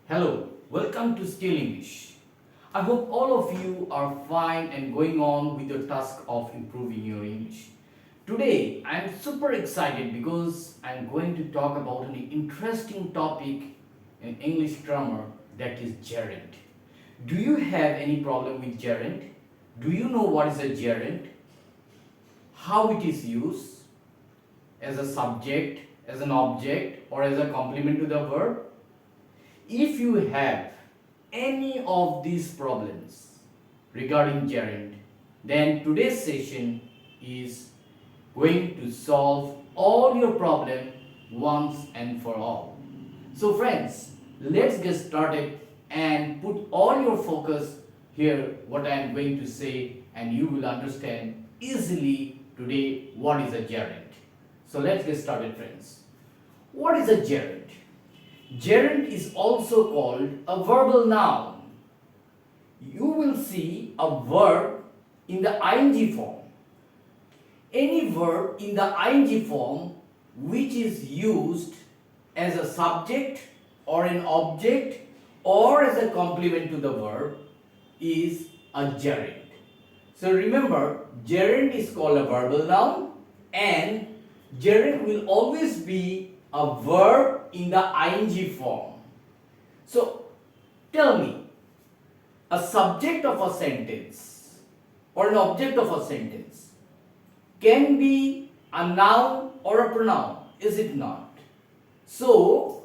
Hello, welcome to Skill English. I hope all of you are fine and going on with your task of improving your English. Today I am super excited because I am going to talk about an interesting topic in English grammar, that is gerund. Do you have any problem with gerund? Do you know what is a gerund? How it is used as a subject, as an object, or as a complement to the verb? If you have any of these problems regarding gerund, then today's session is going to solve all your problem once and for all. So friends, let's get started and put all your focus here what I am going to say, and you will understand easily today what is a gerund. So let's get started, friends. What is a gerund? Gerund is also called a verbal noun. You will see a verb in the ing form. Any verb in the ing form which is used as a subject or an object or as a complement to the verb is a gerund. So remember, gerund is called a verbal noun and gerund will always be a verb in the ing form. So tell me, a subject of a sentence or an object of a sentence can be a noun or a pronoun, is it not? So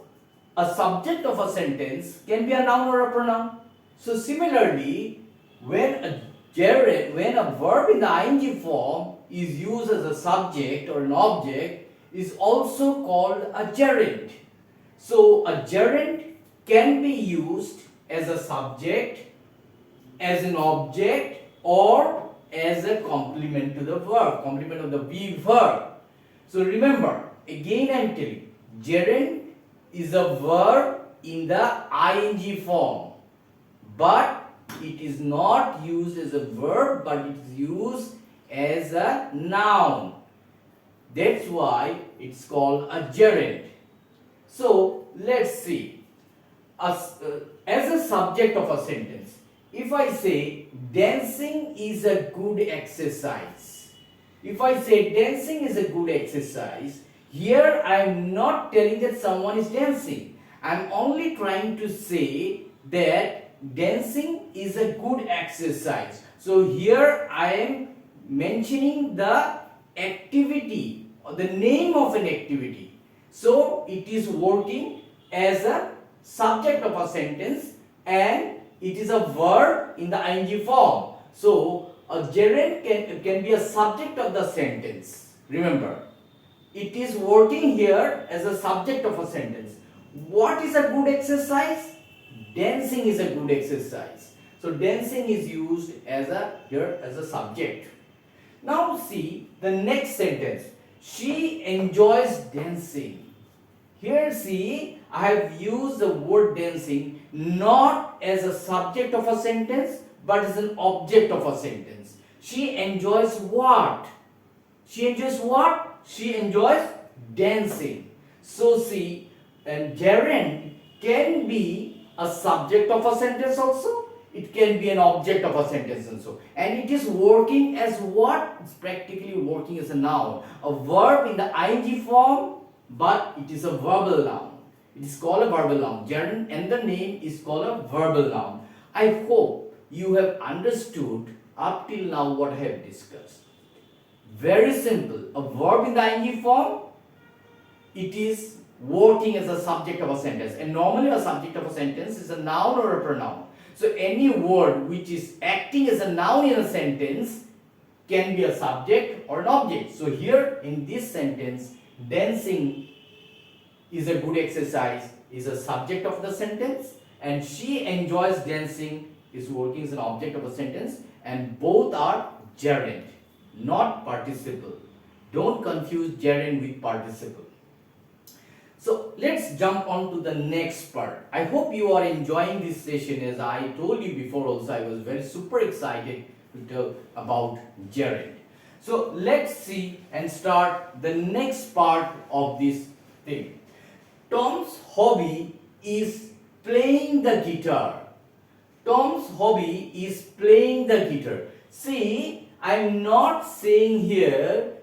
a subject of a sentence can be a noun or a pronoun. So similarly, when a verb in the ing form is used as a subject or an object, is also called a gerund. So a gerund can be used as a subject, as an object, or as a complement to the verb, complement of the be verb. So remember, again I am telling, gerund is a verb in the ing form, but it is not used as a verb, but it is used as a noun. That's why it's called a gerund. So let's see. As a subject of a sentence, if I say dancing is a good exercise, if I say dancing is a good exercise, here I am not telling that someone is dancing. I am only trying to say that dancing is a good exercise. So here I am mentioning the activity or the name of an activity. So it is working as a subject of a sentence and it is a verb in the ing form. So a gerund can be a subject of the sentence. Remember, it is working here as a subject of a sentence. What is a good exercise? Dancing is a good exercise. So dancing is used as a subject. Now see the next sentence. She enjoys dancing. Here see, I have used the word dancing not as a subject of a sentence but as an object of a sentence. She enjoys what? She enjoys what? She enjoys dancing. So see, and gerund can be a subject of a sentence also. It can be an object of a sentence also. And it is working as what? It's practically working as a noun. A verb in the ing form, but it is a verbal noun. It is called a verbal noun. Gerund and the name is called a verbal noun. I hope you have understood up till now what I have discussed. Very simple. A verb in the ing form, it is working as a subject of a sentence. And normally a subject of a sentence is a noun or a pronoun. So any word which is acting as a noun in a sentence can be a subject or an object. So here in this sentence, dancing is a good exercise is a subject of the sentence and she enjoys dancing is working as an object of a sentence, and both are gerund, not participle. Don't confuse gerund with participle. So let's jump on to the next part. I hope you are enjoying this session. As I told you before also, I was very super excited to talk about gerund. So let's see and start the next part of this thing. Tom's hobby is playing the guitar. Tom's hobby is playing the guitar. See, I am not saying here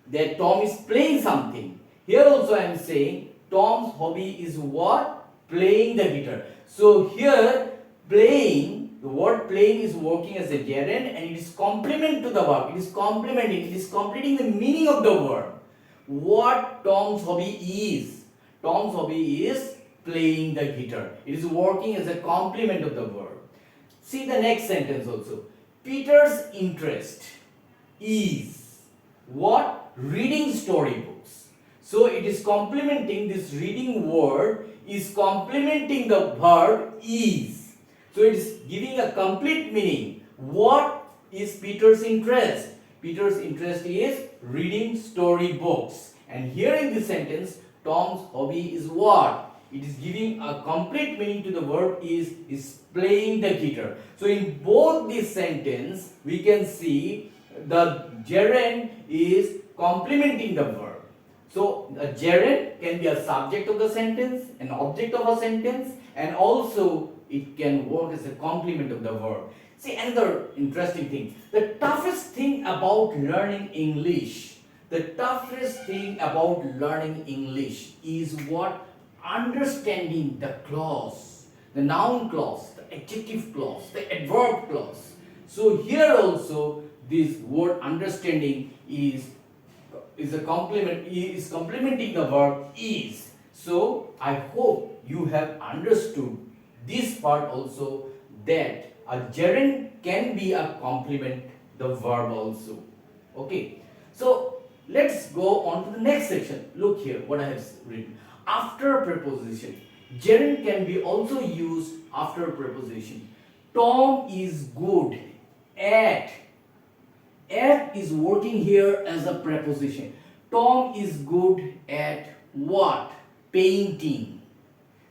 that Tom is playing something. Here also I am saying Tom's hobby is what? Playing the guitar. So here playing, the word playing is working as a gerund and it is complement to the verb. It is complementing, it is completing the meaning of the verb. What Tom's hobby is? Tom's hobby is playing the guitar. It is working as a complement of the verb. See the next sentence also. Peter's interest is what? Reading storybooks. So it is complementing, this reading word is complementing the verb is. So it is giving a complete meaning. What is Peter's interest? Peter's interest is reading storybooks. And here in this sentence, Tom's hobby is what? It is giving a complete meaning to the verb is playing the guitar. So in both these sentences, we can see the gerund is complementing the verb. So a gerund can be a subject of the sentence, an object of a sentence, and also it can work as a complement of the verb. See, another interesting thing. The toughest thing about learning English, is what? Understanding the clause, the noun clause, the adjective clause, the adverb clause. So here also this word understanding is a complement, is complementing the verb is. So I hope you have understood this part also, that a gerund can be a complement the verb also. Okay, so let's go on to the next section. Look here what I have written. After preposition, gerund can be also used after preposition. Tom is good at. At is working here as a preposition. Tom is good at what? Painting.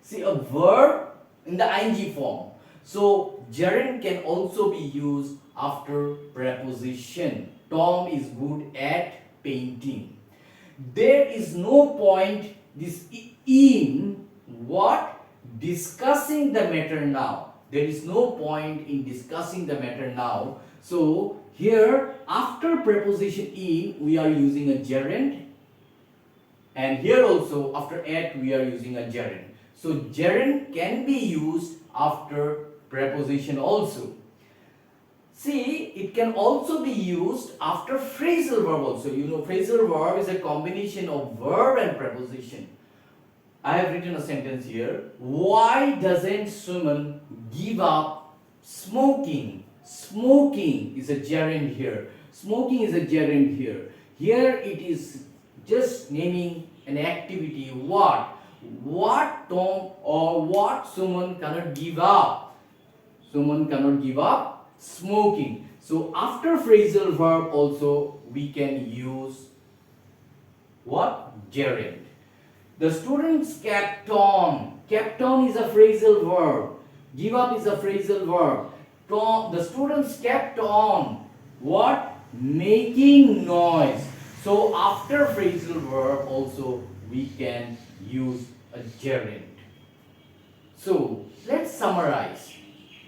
See, a verb in the ing form. So gerund can also be used after preposition. Tom is good at painting. There is no point this in what? Discussing the matter now. There is no point in discussing the matter now. So here after preposition in we are using a gerund, and here also after at we are using a gerund. So gerund can be used after preposition also. See, it can also be used after phrasal verb also. You know, phrasal verb is a combination of verb and preposition. I have written a sentence here. Why doesn't Suman give up smoking? Smoking is a gerund here. Smoking is a gerund here. Here it is just naming an activity. What? What Tom or what Suman cannot give up? Suman cannot give up smoking. So after phrasal verb also we can use what? Gerund. The students kept on. Kept on is a phrasal verb. Give up is a phrasal verb. The students kept on what? Making noise. So after phrasal verb also we can use a gerund. So let's summarize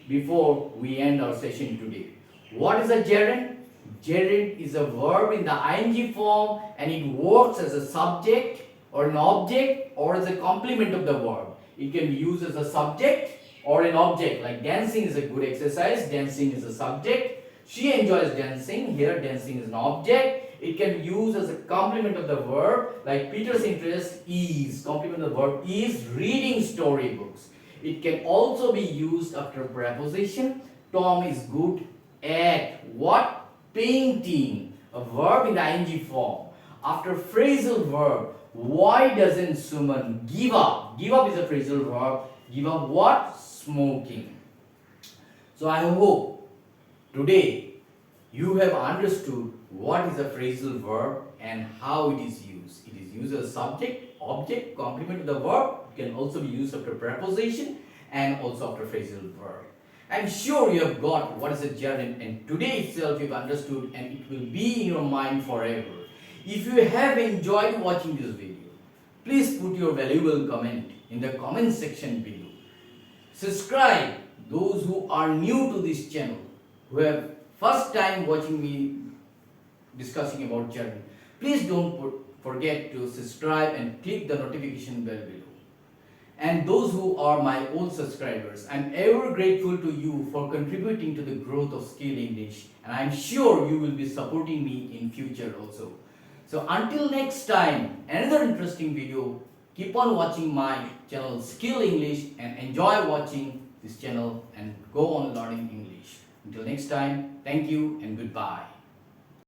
before we end our session today. What is a gerund? Gerund is a verb in the ing form and it works as a subject or an object or as a complement of the verb. It can be used as a subject or an object, like dancing is a good exercise. Dancing is a subject. She enjoys dancing. Here dancing is an object. It can be used as a complement of the verb, like Peter's interest is, complement of the verb is reading storybooks. It can also be used after preposition. Tom is good at what? Painting, a verb in the ing form. After phrasal verb, why doesn't Suman give up? Give up is a phrasal verb. Give up what? Smoking. So I hope today you have understood what is a phrasal verb and how it is used. It is used as subject, object, complement of the verb. It can also be used after preposition and also after phrasal verb. I'm sure you have got what is a gerund, and today itself you've understood and it will be in your mind forever. If you have enjoyed watching this video, please put your valuable comment in the comment section below. Subscribe those who are new to this channel, who have first time watching me discussing about Gerund. Please don't forget to subscribe and click the notification bell below. And those who are my old subscribers, I'm ever grateful to you for contributing to the growth of Skill English, and I'm sure you will be supporting me in future also. So until next time, another interesting video. Keep on watching my channel Skill English and enjoy watching this channel and go on learning English. Until next time, thank you and goodbye.